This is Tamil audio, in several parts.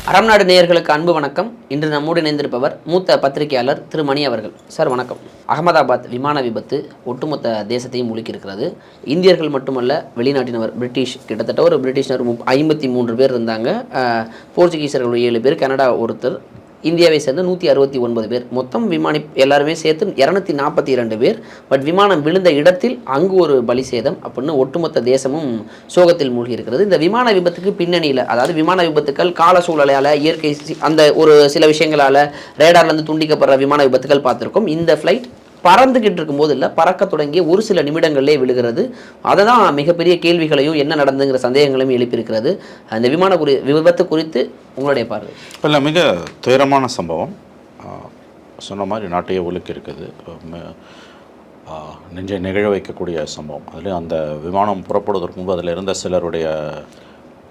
அறம்நாடு நேயர்களுக்கு அன்பு வணக்கம். இன்று நம்மோடு இணைந்திருப்பவர் மூத்த பத்திரிகையாளர் திரு மணி அவர்கள். சார் வணக்கம். அகமதாபாத் விமான விபத்து ஒட்டுமொத்த தேசத்தையும் முழுக்கியிருக்கிறது. இந்தியர்கள் மட்டுமல்ல, வெளிநாட்டினவர், பிரிட்டிஷ், கிட்டத்தட்ட ஒரு பிரிட்டிஷர் 53 பேர் இருந்தாங்க. போர்ச்சுகீசர்கள் 7 பேர், கனடா ஒருத்தர், இந்தியாவை சேர்ந்து 169 பேர், மொத்தம் விமானி எல்லாருமே சேர்த்து 242 பேர். பட் விமானம் விழுந்த இடத்தில் அங்கு ஒரு பலி சேதம் அப்படின்னு ஒட்டுமொத்த தேசமும் சோகத்தில் மூழ்கி இருக்கிறது. இந்த விமான விபத்துக்கு பின்னணியில், அதாவது விமான விபத்துக்கள் கால சூழலால், இயற்கை அந்த ஒரு சில விஷயங்களால், ரேடார்லேருந்து துண்டிக்கப்படுற விமான விபத்துக்கள் பார்த்துருக்கோம். இந்த ஃப்ளைட் பறந்துகிட்டு இருக்கும்போது இல்லை, பறக்க தொடங்கிய ஒரு சில நிமிடங்களே விழுகிறது. அதை தான் மிகப்பெரிய கேள்விகளையும் என்ன நடந்துங்கிற சந்தேகங்களையும் எழுப்பியிருக்கிறது. அந்த விபத்து குறித்து உங்களுடைய பார்வை? இல்லை, மிக துயரமான சம்பவம். சொன்ன மாதிரி நாட்டையே ஒழுக்கி இருக்குது. நெஞ்சை நிகழ வைக்கக்கூடிய சம்பவம். அதுலேயும் அந்த விமானம் புறப்படுவதற்கு முன்பு அதில் இருந்த சிலருடைய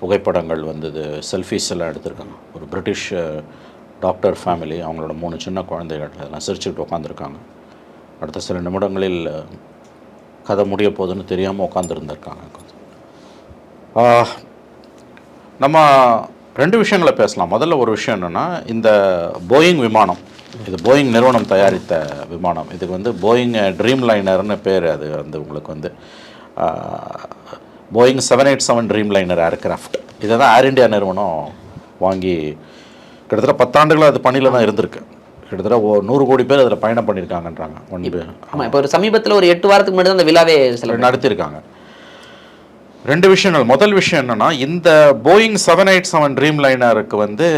புகைப்படங்கள் வந்தது, செல்ஃபீஸ் எல்லாம் எடுத்திருக்காங்க. ஒரு பிரிட்டிஷ் டாக்டர் ஃபேமிலி, அவங்களோட 3 சின்ன குழந்தைகள் அதெல்லாம் சிரிச்சுக்கிட்டு உட்காந்துருக்காங்க. அடுத்த சில நிமிடங்களில் கதை முடிய போகுதுன்னு தெரியாமல் உட்காந்துருந்துருக்காங்க. நம்ம 2 விஷயங்களை பேசலாம். முதல்ல ஒரு விஷயம் என்னென்னா, இந்த போயிங் விமானம், இது போயிங் நிறுவனம் தயாரித்த விமானம். இதுக்கு வந்து போயிங் ட்ரீம் லைனர்னு பேர். அது வந்து உங்களுக்கு வந்து போயிங் 787 ட்ரீம் லைனர் ஏர்க்ராஃப்ட். இதை தான் ஏர் இண்டியா நிறுவனம் வாங்கி கிட்டத்தட்ட 10 ஆண்டுகளாக அது பணியில் தான் இருந்திருக்கு. கிட்டத்தட்ட 100 கோடி பேர் அதில் பயணம் பண்ணியிருக்காங்கன்றாங்க. ஆமாம், இப்போ ஒரு சமீபத்தில் ஒரு 8 வாரத்துக்கு முன்னாடி தான் அந்த விழாவே நடத்தியிருக்காங்க. 2 விஷயங்கள். முதல் விஷயம் என்னென்னா, இந்த போயிங் 787 ட்ரீம் லைனருக்கு வந்து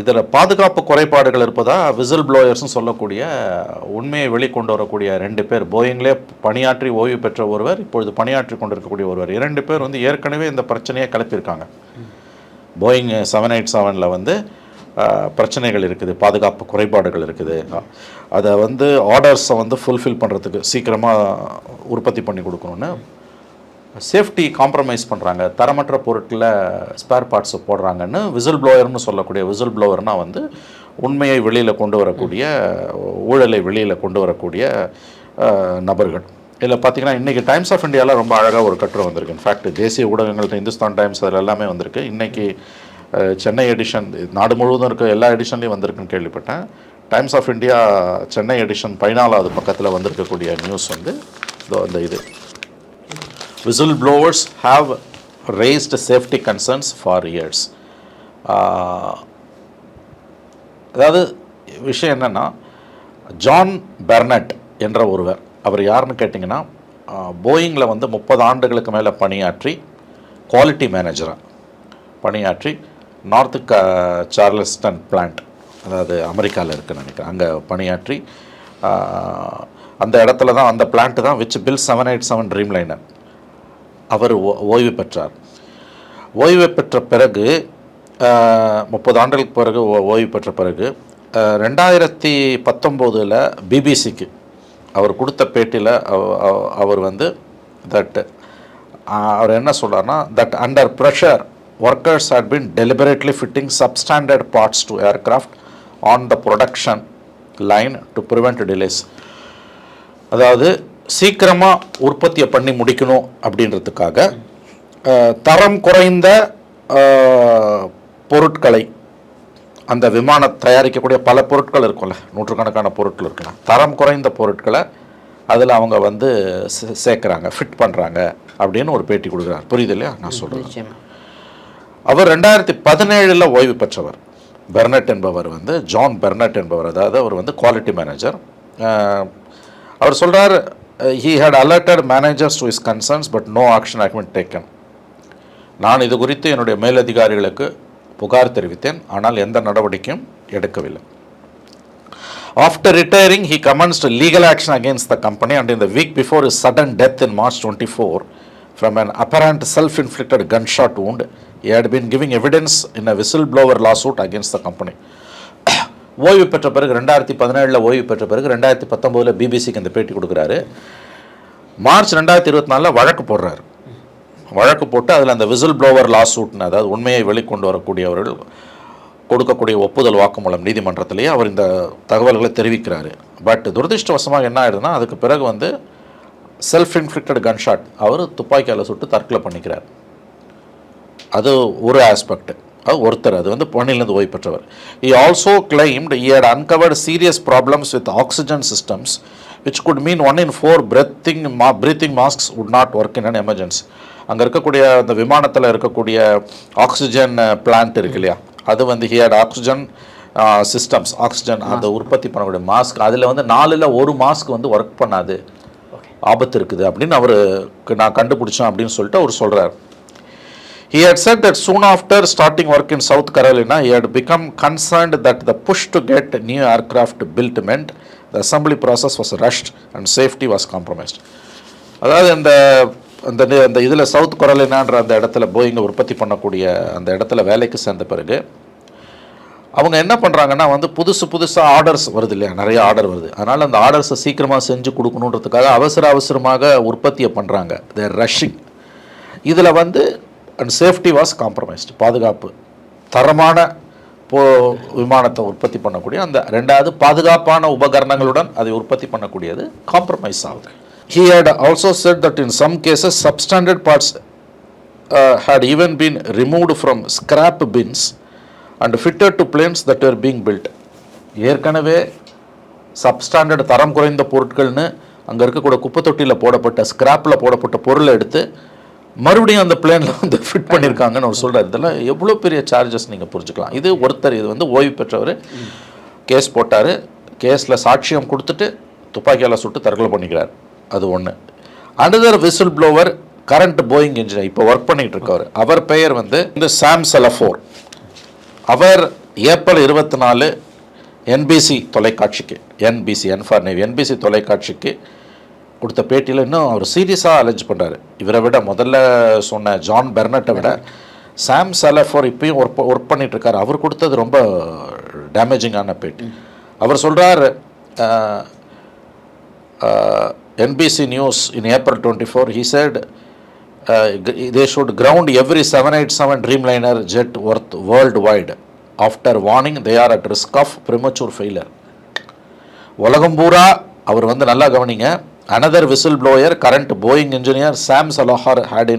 இதில் பாதுகாப்பு குறைபாடுகள் இருப்பதா விசில் ப்ளோயர்ஸ்னு சொல்லக்கூடிய, உண்மையை வெளிக்கொண்டு வரக்கூடிய 2 பேர், போயிங்லேயே பணியாற்றி ஓய்வு பெற்ற ஒருவர், இப்பொழுது பணியாற்றி கொண்டிருக்கக்கூடிய ஒருவர், 2 பேர் வந்து ஏற்கனவே இந்த பிரச்சனையை கிளப்பியிருக்காங்க. போயிங் 787 வந்து பிரச்சனைகள் இருக்குது, பாதுகாப்பு குறைபாடுகள் இருக்குது. அதை வந்து ஆர்டர்ஸை வந்து ஃபுல்ஃபில் பண்ணுறதுக்கு, சீக்கிரமாக உற்பத்தி பண்ணி கொடுக்கணுன்னு சேஃப்டி காம்ப்ரமைஸ் பண்ணுறாங்க, தரமற்ற பொருட்களை ஸ்பேர் பார்ட்ஸை போடுறாங்கன்னு விசில் ப்ளோயர்னு சொல்லக்கூடிய, விசில் ப்ளோவர்னால் வந்து உண்மையை வெளியில் கொண்டு வரக்கூடிய, ஊழலை வெளியில் கொண்டு வரக்கூடிய நபர்கள். இதில் பார்த்திங்கன்னா, இன்றைக்கி டைம்ஸ் ஆஃப் இந்தியாவில் ரொம்ப அழகாக ஒரு கட்டுரை வந்திருக்கு. இன்ஃபேக்ட் தேசிய ஊடகங்கள்ட்ட இந்துஸ்தான் டைம்ஸ் அதில் எல்லாமே வந்திருக்கு. இன்றைக்கி சென்னை எடிஷன், நாடு முழுவதும் இருக்க எல்லா எடிஷன்லேயும் வந்திருக்குன்னு கேள்விப்பட்டேன். Times of India Chennai edition 14வது பக்கத்தில் வந்திருக்கக்கூடிய நியூஸ் வந்து அந்த இது, whistleblowers have raised safety concerns for years. அதாவது விஷயம் என்னென்னா, ஜான் பெர்னட் என்ற ஒருவர், அவர் யாருன்னு கேட்டிங்கன்னா, போயிங்கில் வந்து 30 ஆண்டுகளுக்கு மேலே பணியாற்றி, குவாலிட்டி மேனேஜராக பணியாற்றி, நார்த்து சார்லஸ்டன் பிளான்ட், அதாவது அமெரிக்காவில் இருக்குன்னு நினைக்கிறேன், அங்கே பணியாற்றி, அந்த இடத்துல தான், அந்த பிளான்ட்டு தான் விச் பில் 787 ட்ரீம் லைனர். அவர் ஓய்வு பெற்றார். ஓய்வு பெற்ற பிறகு 30 ஆண்டுகளுக்கு பிறகு ஓய்வு பெற்ற பிறகு 2019 பிபிசிக்கு அவர் கொடுத்த பேட்டியில் அவர் வந்து அவர் என்ன சொல்கிறார்னா, that under pressure workers had been deliberately fitting substandard parts to aircraft on the production line to prevent delays. அதாவது சீக்கிரமாக உற்பத்தியை பண்ணி முடிக்கணும் அப்படின்றதுக்காக தரம் குறைந்த பொருட்களை, அந்த விமானம் தயாரிக்கக்கூடிய பல பொருட்கள் இருக்கும்ல, நூற்றுக்கணக்கான பொருட்கள் இருக்கலாம், தரம் குறைந்த பொருட்களை அதில் அவங்க வந்து சேர்க்குறாங்க, ஃபிட் பண்ணுறாங்க அப்படின்னு ஒரு பேட்டி கொடுக்குறாரு. புரியுது இல்லையா நான் சொல்கிறேன்? அவர் 2017 ஓய்வு பெற்றவர். பெர்னட் என்பவர் வந்து, ஜான் பெர்னட் என்பவர், அதாவது அவர் வந்து குவாலிட்டி மேனேஜர். அவர் சொல்கிறார், he had alerted managers to his concerns but no action had been taken. நான் இது குறித்து என்னுடைய மேலதிகாரிகளுக்கு புகார் தெரிவித்தேன், ஆனால் எந்த நடவடிக்கையும் எடுக்கவில்லை. After retiring, he commenced legal action against the company, and in the week before his sudden death in March 24 from an apparent self-inflicted gunshot wound, he had been giving evidence in a whistleblower lawsuit against the company. ஓய்வு பெற்ற பிறகு 2017 ஓய்வு பெற்ற பிறகு 2019 பிபிசிக்கு இந்த பேட்டி கொடுக்குறாரு. மார்ச் 2024 வழக்கு போடுறாரு. வழக்கு போட்டு அதில் அந்த விசில் ப்ளோவர் லாசூட்னு, அதாவது உண்மையை வெளிக்கொண்டு வரக்கூடியவர்கள் கொடுக்கக்கூடிய ஒப்புதல் வாக்குமூலம் நீதிமன்றத்திலேயே அவர் இந்த தகவல்களை தெரிவிக்கிறாரு. பட் துரதிருஷ்டவசமாக என்ன ஆயிடுதுன்னா, அதுக்கு பிறகு வந்து செல்ஃப் இன்ஃப்ளிக்டட் கன்ஷாட், அவர் துப்பாக்கியால் சுட்டு தற்கொலை பண்ணிக்கிறார். அது ஒரு ஆஸ்பெக்ட். அது ஒருத்தர், அது வந்து பணியிலிருந்து ஓய்வு பெற்றவர். He also claimed he had uncovered serious problems with oxygen systems which could mean 1 in 4 breathing masks would not work in an emergency. அங்கே இருக்கக்கூடிய அந்த விமானத்தில் இருக்கக்கூடிய ஆக்சிஜன் பிளான்ட் இருக்கு இல்லையா, அது வந்து he had oxygen systems, oxygen அந்த உற்பத்தி பண்ணக்கூடிய மாஸ்க், அதில் வந்து 4ல் 1 மாஸ்க் வந்து ஒர்க் பண்ணாது, ஆபத்து இருக்குது அப்படின்னு அவருக்கு நான் கண்டுபிடிச்சேன் அப்படின்னு சொல்லிட்டு அவர் சொல்கிறார். He had said that soon after starting work in South Carolina, he had become concerned that the push to get new aircraft built meant the assembly process was rushed and safety was compromised. அதாவது அந்த இதில் சவுத் கரோலினான்ற அந்த இடத்துல போயிங்கை உற்பத்தி பண்ணக்கூடிய அந்த இடத்துல வேலைக்கு சேர்ந்த பிறகு அவங்க என்ன பண்ணுறாங்கன்னா வந்து புதுசாக ஆர்டர்ஸ் வருது இல்லையா, நிறைய ஆர்டர் வருது. அதனால் அந்த ஆர்டர்ஸை சீக்கிரமாக செஞ்சு கொடுக்கணுன்றதுக்காக அவசரமாக உற்பத்தியை பண்ணுறாங்க. தேர் ரஷ்ஷிங். இதில் வந்து அண்ட் சேஃப்டி வாஸ் காம்ப்ரமைஸ்டு, பாதுகாப்பு, தரமான விமானத்தை உற்பத்தி பண்ணக்கூடிய அந்த ரெண்டாவது பாதுகாப்பான உபகரணங்களுடன் அதை உற்பத்தி பண்ணக்கூடியது காம்ப்ரமைஸ் ஆகுது. He had also said that in some cases substandard parts had even been removed from scrap bins and fitted to planes that were being built. ஏற்கனவே சப்ஸ்டாண்டர்ட் தரம் குறைந்த பொருட்கள்னு அங்கே இருக்கக்கூடிய குப்பை தொட்டியில் போடப்பட்ட ஸ்கிராப்பில் போடப்பட்ட பொருளை எடுத்து மறுபடியும் அந்த பிளேனில் வந்து ஃபிட் பண்ணியிருக்காங்கன்னு அவர் சொல்கிறார். இதெல்லாம் எவ்வளோ பெரிய சார்ஜஸ் நீங்கள் புரிஞ்சுக்கலாம். இது ஒருத்தர், இது வந்து ஓய்வு பெற்றவர் கேஸ் போட்டார், கேஸில் சாட்சியம் கொடுத்துட்டு துப்பாக்கியால் சுட்டு தற்கொலை பண்ணிக்கிறார். அது ஒன்று. Another whistle blower current Boeing engineer இப்போ ஒர்க் பண்ணிகிட்டு இருக்கவர், அவர் பெயர் வந்து இந்த சாம் செலஃபோர். அவர் ஏப்ரல் 24 என்பிசி தொலைக்காட்சிக்கு, என்பிசி தொலைக்காட்சிக்கு கொடுத்த பேட்டியில் இன்னும் அவர் சீரியஸாக அலெஜ் பண்ணுறாரு. இவரை விட முதல்ல சொன்ன ஜான் பெர்னட்டை விட சாம் செலஃபோர் இப்பயும் ஒர்க் பண்ணிகிட்ருக்கார். அவர் கொடுத்தது ரொம்ப டேமேஜிங்கான பேட்டி. அவர் சொல்கிறார், NBC News in April 24, he said they should ground every 787 Dreamliner jet worldwide after warning they are at risk of premature failure. உலகம் பூரா அவர் வந்து நல்லா கவனிங்க. Another whistleblower, current Boeing engineer Sam Salahar had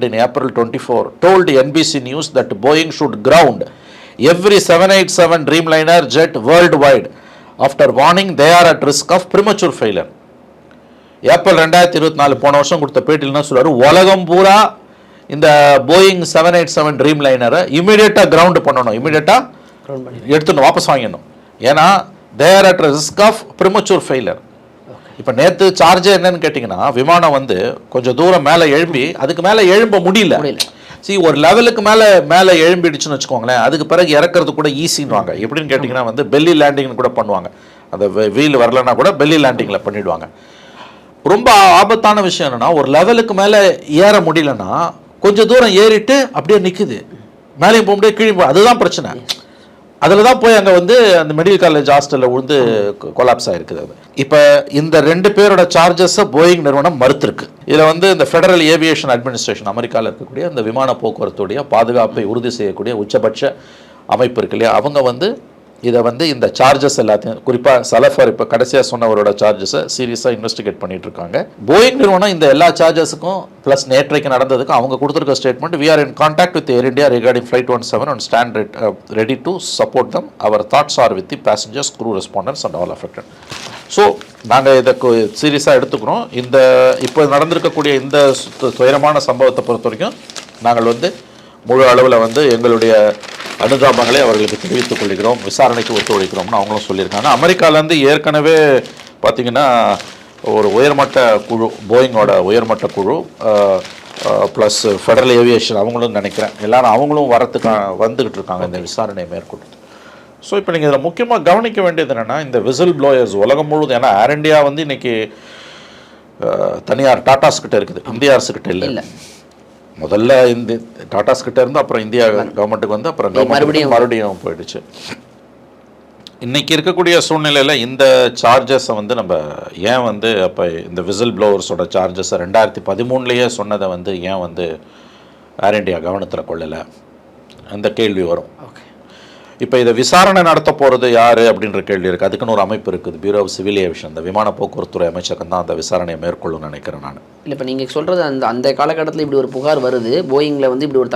in April 24 told NBC News that Boeing should ground every 787 Dreamliner jet worldwide after warning they are at risk of premature failure. April 2024 போன வருஷம் கொடுத்த பேட்டியில் என்ன சொல்றாரு, உலகம் பூரா இந்த போயிங் 787 ட்ரீம்லைனரை இமீடியட்டாக கிரவுண்ட் பண்ணணும், இமீடியட்டாக எடுத்துன்னு வாபஸ் வாங்கிடணும். ஏன்னா they are at risk of premature failure. இப்போ நேற்று சார்ஜே என்னன்னு கேட்டிங்கன்னா, விமானம் வந்து கொஞ்சம் தூரம் மேலே எழும்பி அதுக்கு மேலே எழும்ப முடியல. ஒரு லெவலுக்கு மேலே எழும்பிடுச்சுன்னு வச்சுக்கோங்களேன், அதுக்கு பிறகு இறக்குறது கூட ஈஸின்னுவாங்க. எப்படின்னு கேட்டிங்கன்னா வந்து பெல்லி லேண்டிங்னு கூட பண்ணுவாங்க. அந்த வீல் வரலன்னா கூட பெல்லி லேண்டிங்கில் பண்ணிவிடுவாங்க. ரொம்ப ஆபத்தான விஷயம் என்னென்னா, ஒரு லெவலுக்கு மேலே ஏற முடியலன்னா கொஞ்சம் தூரம் ஏறிட்டு அப்படியே நிற்குது, மேலேயும் போக முடியாது, கீழே அதுதான் பிரச்சனை. அதில் தான் போய் அங்கே வந்து அந்த மெடிக்கல் காலேஜ் ஹாஸ்டலில் விழுந்து கொலாப்ஸ் ஆகிருக்குது. அது இப்போ இந்த 2 பேரோட சார்ஜஸை போயிங் நிறுவனம் மறுத்திருக்கு. இதில் வந்து இந்த ஃபெடரல் ஏவியேஷன் அட்மினிஸ்ட்ரேஷன், அமெரிக்காவில் இருக்கக்கூடிய இந்த விமான போக்குவரத்துடைய பாதுகாப்பை உறுதி செய்யக்கூடிய உச்சபட்ச அமைப்பு இருக்கு இல்லையா, அவங்க வந்து இதை வந்து இந்த சார்ஜஸ் எல்லாத்தையும், குறிப்பாக சலஃபர் இப்போ கடைசியாக சொன்னவரோட சார்ஜஸை சீரியஸாக இன்வெஸ்டிகேட் பண்ணிட்டு இருக்காங்க. போயிங் நிறுவனம் இந்த எல்லா சார்ஜஸுக்கும் ப்ளஸ் நேற்றைக்கு நடந்ததுக்கும் அவங்க கொடுத்துருக்க statement, we are in contact with Air India regarding Flight 17 and stand ready to support them. Our thoughts are with the passengers, crew, respondents and all affected. So நாங்கள் இதை சீரியஸாக எடுத்துக்கிறோம். இந்த இப்போ நடந்திருக்கக்கூடிய இந்த துயரமான சம்பவத்தை பொறுத்த வரைக்கும் நாங்கள் வந்து முழு அளவில் வந்து எங்களுடைய அனுதாபங்களை அவர்களுக்கு தெரிவித்துக் கொள்கிறோம், விசாரணைக்கு ஒத்துழைக்கிறோம்னு அவங்களும் சொல்லியிருக்காங்க. அமெரிக்காவிலேருந்து ஏற்கனவே பார்த்திங்கன்னா ஒரு உயர்மட்ட குழு, போயிங்கோட உயர்மட்ட குழு ப்ளஸ் ஃபெடரல் ஏவியேஷன் அவங்களும் நினைக்கிறேன் எல்லாரும் அவங்களும் வந்துக்கிட்டு இருக்காங்க இந்த விசாரணையை மேற்கொண்டு. ஸோ இப்போ நீங்கள் இதில் முக்கியமாக கவனிக்க வேண்டியது என்னென்னா, இந்த விசில் ப்ளோயர்ஸ் உலகம் முழுவதும், ஏன்னா ஏர் இண்டியா வந்து இன்றைக்கி தனியார் டாட்டாஸ்கிட்ட இருக்குது, இந்திய அரசுக்கிட்ட இல்லை. முதல்ல இந்த டாட்டாஸ் கிட்ட இருந்து அப்புறம் இந்தியா கவர்மெண்ட்டுக்கு வந்து அப்புறம் மறுபடியும் போயிடுச்சு. இன்றைக்கி இருக்கக்கூடிய சூழ்நிலையில் இந்த சார்ஜஸை வந்து நம்ம ஏன் வந்து அப்போ இந்த விசில் ப்ளோவர்ஸோட சார்ஜஸை 2013 சொன்னதை வந்து ஏன் வந்து ஏர் இண்டியா கவனத்தில் கொள்ளலை, அந்த கேள்வி வரும். இப்போ இதை விசாரணை நடத்த போகிறது யார் அப்படின்ற கேள்வி இருக்குது. அதுக்குன்னு ஒரு அமைப்பு இருக்குது, பியூரோ ஆஃப் சிவில் ஏவியேஷன். இந்த விமான போக்குவரத்துறை அமைச்சகம் தான் அந்த விசாரணையை மேற்கொள்ளும்னு நினைக்கிறேன் நான். இல்லை இப்போ நீங்கள் சொல்கிறது அந்த காலகட்டத்தில் இப்படி ஒரு புகார் வருது, போயிங்கில் வந்து இப்படி ஒரு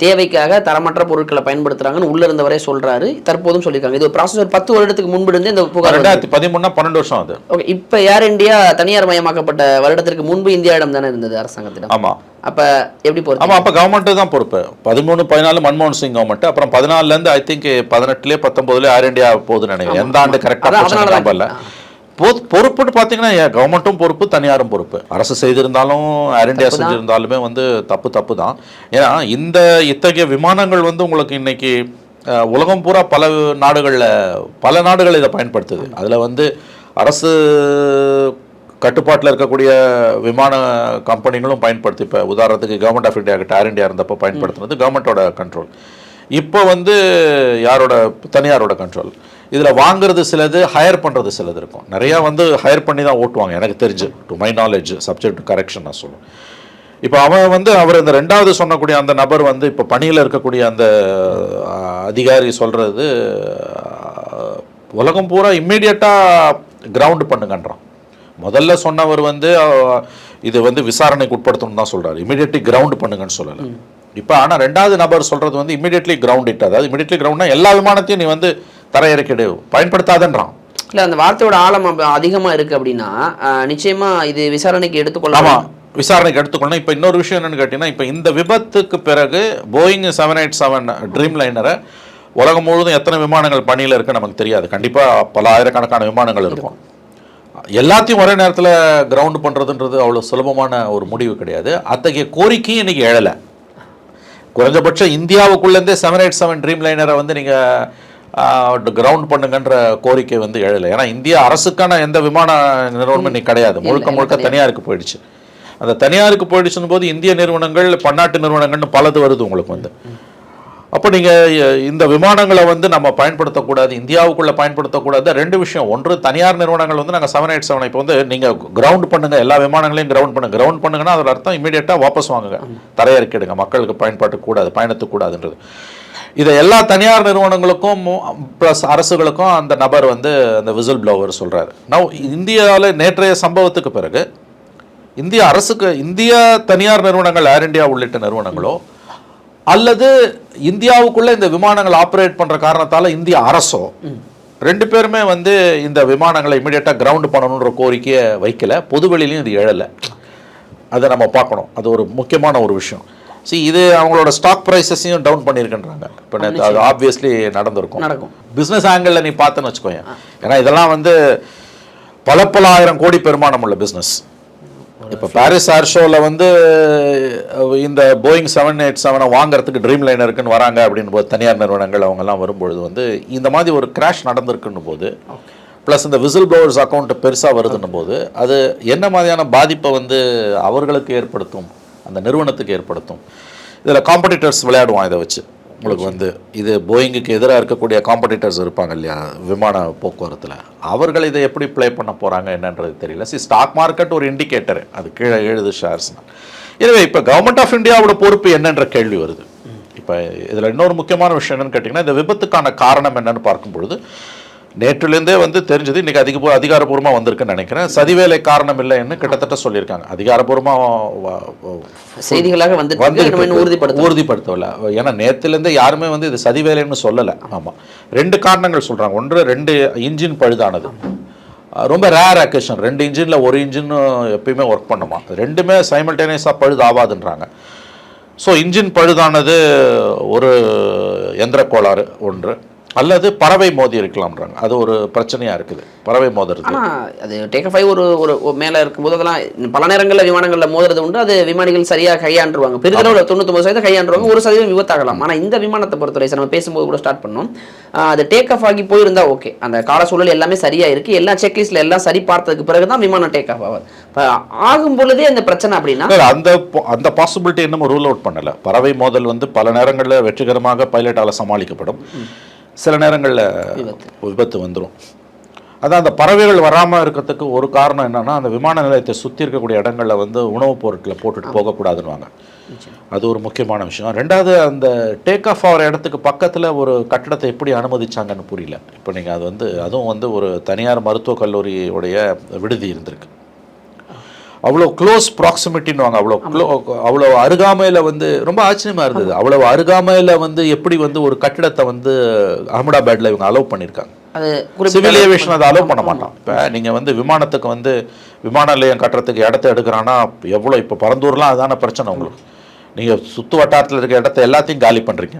தேவைக்காக தரமற்ற பொருட்களை பயன்படுத்துகிறாங்கன்னு உள்ளே இருந்தவரே சொல்கிறாரு, தற்போதும் சொல்லியிருக்காங்க. இது ஒரு ப்ராசஸ் ஒரு 10 வருடத்துக்கு முன்பு இருந்தே இந்த புகார் 2013 12 வருஷம் அது. ஓகே, இப்போ ஏர் இந்தியா தனியார் மயமாக்கப்பட்ட வருடத்திற்கு முன்பு இந்தியாவிடம் தானே இருந்தது அரசாங்கத்திடம். ஆமாம், அப்போ எப்படி பொறுப்பு? ஆமாம், அப்போ கவர்மெண்ட்டு தான் பொறுப்பு. 13 14 மன்மோகன் சிங் கவர்மெண்ட், அப்புறம் 14லேருந்து ஐ திங்க் 18 19 ஏர் இந்தியா போகுதுன்னு நினைக்கிறேன். எந்த ஆண்டு கரெக்டாக இல்லை. பொறுப்புன்னு பார்த்தீங்கன்னா கவர்மெண்ட்டும் பொறுப்பு, தனியாரும் பொறுப்பு. அரசு செய்திருந்தாலும் ஏர் இந்தியா செஞ்சிருந்தாலுமே வந்து தப்பு தான். ஏன்னா இந்த இத்தகைய விமானங்கள் வந்து உங்களுக்கு இன்னைக்கு உலகம் பூரா பல நாடுகள் இதை பயன்படுத்துது. அதில் வந்து அரசு கட்டுப்பாட்டில் இருக்கக்கூடிய விமான கம்பெனிகளும் பயன்படுத்தி, இப்போ உதாரணத்துக்கு கவர்மெண்ட் ஆஃப் இந்தியா கிட்ட ஏர் இந்தியா இருந்தப்போ பயன்படுத்துனது கவர்மெண்ட்டோட கண்ட்ரோல். இப்போ வந்து யாரோட, தனியாரோட கண்ட்ரோல். இதில் வாங்குறது சிலது, ஹையர் பண்ணுறது சிலது இருக்கும். நிறையா வந்து ஹையர் பண்ணி தான் ஓட்டுவாங்க எனக்கு தெரிஞ்சு, to my knowledge, subject to correction நான் சொல்லுவேன். இப்போ அவர் இந்த 2வது சொன்னக்கூடிய அந்த நபர் வந்து இப்போ பணியில் இருக்கக்கூடிய அந்த அதிகாரி சொல்கிறது உலகம் பூரா இம்மீடியட்டாக கிரவுண்டு பண்ணுங்கன்றான். முதல்ல சொன்னவர் வந்து இது வந்து விசாரணைக்கு உட்படுத்தணும் தான் சொல்கிறார், இமீடியட்லி கிரவுண்ட் பண்ணுங்கன்னு சொல்லலை. இப்போ ஆனால் 2வது நபர் சொல்கிறது வந்து இமீடியட்லி கிரவுண்ட் இட், அதாவது இமீடியட்லி கிரவுண்ட்னா எல்லா விமானத்தையும் நீ வந்து தரையிறக்கிடு, பயன்படுத்தாதன்றான். இல்லை, அந்த வார்த்தையோட ஆழம் அதிகமாக இருக்குது அப்படின்னா நிச்சயமாக இது விசாரணைக்கு எடுத்துக்கொள்ளலாம். விசாரணைக்கு எடுத்துக்கொள்ளணும். இப்போ இன்னொரு விஷயம் என்னென்னு கேட்டிங்கன்னா, இப்போ இந்த விபத்துக்கு பிறகு போயிங் 787 ட்ரீம் லைனரை உலகம் முழுவதும் எத்தனை விமானங்கள் பணியில் இருக்குன்னு நமக்கு தெரியாது. கண்டிப்பாக பல ஆயிரக்கணக்கான விமானங்கள் இருக்கும். எல்லாத்தையும் ஒரே நேரத்தில் கிரவுண்டு பண்ணுறதுன்றது அவ்வளோ சுலபமான ஒரு முடிவு கிடையாது. அத்தகைய கோரிக்கையும் இன்றைக்கி எழலை. குறைஞ்சபட்சம் இந்தியாவுக்குள்ளேருந்தே 787 ட்ரீம் லைனரை வந்து நீங்கள் கிரவுண்ட் பண்ணுங்கன்ற கோரிக்கை வந்து எழலை. ஏன்னா இந்திய அரசுக்கான எந்த விமான நிறுவனமும் இன்னைக்கு கிடையாது, முழுக்க தனியாருக்கு போயிடுச்சு. அந்த தனியாருக்கு போயிடுச்சுன்னு போது இந்திய நிறுவனங்கள், பன்னாட்டு நிறுவனங்கள்னு பலது வருது உங்களுக்கு வந்து. அப்போ நீங்கள் இந்த விமானங்களை வந்து நம்ம பயன்படுத்தக்கூடாது, இந்தியாவுக்குள்ளே பயன்படுத்தக்கூடாது. 2 விஷயம். ஒன்று, தனியார் நிறுவனங்கள் வந்து நாங்கள் 787 இப்போ வந்து நீங்கள் கிரவுண்ட் பண்ணுங்கள், எல்லா விமானங்களையும் கிரவுண்ட் பண்ணுங்கன்னா அதோட அர்த்தம் இமீடியட்டாக வாபஸ் வாங்குங்க, தரையிறக்கிடுங்க, மக்களுக்கு பயன்படுத்தக்கூடாது, பயணத்துக்கூடாதுன்றது. இதை எல்லா தனியார் நிறுவனங்களுக்கும் ப்ளஸ் அரசுகளுக்கும் அந்த நபர் வந்து அந்த விசில் ப்ளோவர் சொல்கிறார். நான் இந்தியாவில் நேற்றைய சம்பவத்துக்கு பிறகு இந்திய அரசுக்கு, இந்திய தனியார் நிறுவனங்கள், ஏர் இந்தியா உள்ளிட்ட நிறுவனங்களோ அல்லது இந்தியாவுக்குள்ளே இந்த விமானங்கள் ஆப்ரேட் பண்ணுற காரணத்தால் இந்திய அரசோ 2 பேருமே வந்து இந்த விமானங்களை இமீடியட்டாக கிரவுண்டு பண்ணணுன்ற கோரிக்கையை வைக்கல. பொதுவெளியிலையும் இது எழலை. அதை நம்ம பார்க்கணும். அது ஒரு முக்கியமான ஒரு விஷயம். இது அவங்களோட ஸ்டாக் ப்ரைஸஸையும் டவுன் பண்ணியிருக்கின்றாங்க. இப்போ அது ஆப்வியஸ்லி நடக்கும். பிஸ்னஸ் ஆங்கிளில் நீ பார்த்துன்னு வச்சுக்கோங்க. ஏன்னா இதெல்லாம் வந்து பல ஆயிரம் கோடி பெருமானம் உள்ள பிஸ்னஸ். இப்போ பாரிஸ் ஏர் ஷோவில் வந்து இந்த போயிங் 787 வாங்குறதுக்கு ட்ரீம் லைனருக்குன்னு வராங்க அப்படின்னு போது தனியார் நிறுவனங்கள் அவங்கெல்லாம் வரும்பொழுது வந்து இந்த மாதிரி ஒரு கிராஷ் நடந்திருக்குன்னு போது, ப்ளஸ் இந்த விசில் ப்ளோவர்ஸ் அக்கௌண்ட் பெருசாக வருதுன்னும் போது அது என்ன மாதிரியான பாதிப்பை வந்து அவர்களுக்கு ஏற்படுத்தும், அந்த நிறுவனத்துக்கு ஏற்படுத்தும். இதில் காம்படிட்டர்ஸ் விளையாடுவான் இதை வச்சு. உங்களுக்கு வந்து இது போயிங்குக்கு எதிராக இருக்கக்கூடிய காம்படிட்டர்ஸ் இருப்பாங்க இல்லையா விமான போக்குவரத்தில், அவர்கள் இதை எப்படி ப்ளே பண்ண போகிறாங்க என்னன்றது தெரியல. ஸ்டாக் மார்க்கெட் ஒரு இண்டிகேட்டர், அது கீழே எழுது ஷேர்ஸ்னால். எனவே இப்போ கவர்மெண்ட் ஆஃப் இந்தியாவோட பொறுப்பு என்னன்ற கேள்வி வருது. இப்போ இதில் இன்னொரு முக்கியமான விஷயம் என்னென்னு கேட்டிங்கன்னா, இந்த விபத்துக்கான காரணம் என்னென்னு பார்க்கும்பொழுது நேற்றுலேருந்தே வந்து தெரிஞ்சது, இன்றைக்கி அதிகாரப்பூர்வமாக வந்திருக்குன்னு நினைக்கிறேன். சதிவேலை காரணம் இல்லைன்னு கிட்டத்தட்ட சொல்லியிருக்காங்க. அதிகாரப்பூர்வமாக செய்திகளாக வந்து உறுதிப்படுத்தவில்லை. ஏன்னா நேற்றுலேருந்தே யாருமே வந்து இது சதிவேலைன்னு சொல்லலை. ஆமாம், 2 காரணங்கள் சொல்கிறாங்க. ஒன்று, 2 இன்ஜின் பழுதானது. ரொம்ப ரேர் அக்கேஷன். 2 இன்ஜினில் ஒரு இன்ஜின் எப்பயுமே ஒர்க் பண்ணுமா, 2மே சைமல்டேனியஸாக பழுது ஆகாதுன்றாங்க. ஸோ இன்ஜின் பழுதானது ஒரு எந்திர கோளாறு ஒன்று, அல்லது பறவை மோதி இருக்கலாம்ன்றாங்க. அது ஒரு பிரச்சனையாக இருக்குது, பறவை மோதுறது. அது டேக் ஆஃப் ஆகி ஒரு மேலே இருக்கும்போது அதெல்லாம் பல நேரங்களில் விமானங்களில் மோதுறது உண்டு. அது விமானிகள் சரியாக கையாண்டுருவாங்க. பெருதளவு 99% கையாண்டுருவாங்க, 1% விபத்தாகலாம். ஆனால் இந்த விமானத்தை பொறுத்தவரை நம்ம பேசும்போது கூட ஸ்டார்ட் பண்ணோம், அது டேக் ஆஃப் ஆகி போயிருந்தா ஓகே, அந்த கால சூழல் எல்லாமே சரியாக இருக்குது, எல்லா செக்லிஸ்ட்டில் எல்லாம் சரி பார்த்ததுக்கு பிறகு தான் விமானம் டேக் ஆஃப் ஆகுது. இப்போ ஆகும் பொழுதே அந்த பிரச்சனை அப்படின்னா அந்த பாசிபிலிட்டி இன்னும் ரூல் அவுட் பண்ணலை. பறவை மோதல் வந்து பல நேரங்களில் வெற்றிகரமாக பைலட்டால் சமாளிக்கப்படும், சில நேரங்களில் விபத்து வந்துடும். அதான் அந்த பறவைகள் வராமல் இருக்கிறதுக்கு ஒரு காரணம் என்னென்னா, அந்த விமான நிலையத்தை சுற்றி இருக்கக்கூடிய இடங்களில் வந்து உணவுப் பொருட்களை போட்டுட்டு போகக்கூடாதுன்னுவாங்க. அது ஒரு முக்கியமான விஷயம். ரெண்டாவது, அந்த டேக் ஆஃப் ஆகிற இடத்துக்கு பக்கத்தில் ஒரு கட்டடத்தை எப்படி அனுமதிச்சாங்கன்னு புரியல. இப்போ நீங்கள் அது வந்து அதுவும் வந்து ஒரு தனியார் மருத்துவக் கல்லூரியுடைய விடுதி இருந்திருக்கு. அவ்வளோ க்ளோஸ் ப்ராக்சிமிட்டின்னுவாங்க, அவ்வளோ அருகாமையில் வந்து ரொம்ப ஆச்சரியமாக இருந்தது. அவ்வளோ அருகாமையில் வந்து எப்படி வந்து ஒரு கட்டிடத்தை வந்து அகமதாபாத்தில் இவங்க அலோவ் பண்ணியிருக்காங்க. சிவில் ஏவியேஷன் அதை அலோவ் பண்ண மாட்டான். இப்போ நீங்கள் வந்து விமானத்துக்கு வந்து விமான நிலையம் கட்டுறதுக்கு இடத்த எடுக்கிறான்னா எவ்வளோ, இப்போ பரந்தூர்லாம் அதுதான பிரச்சனை உங்களுக்கு. நீங்கள் சுற்று வட்டாரத்தில் இருக்க இடத்த எல்லாத்தையும் காலி பண்ணுறீங்க.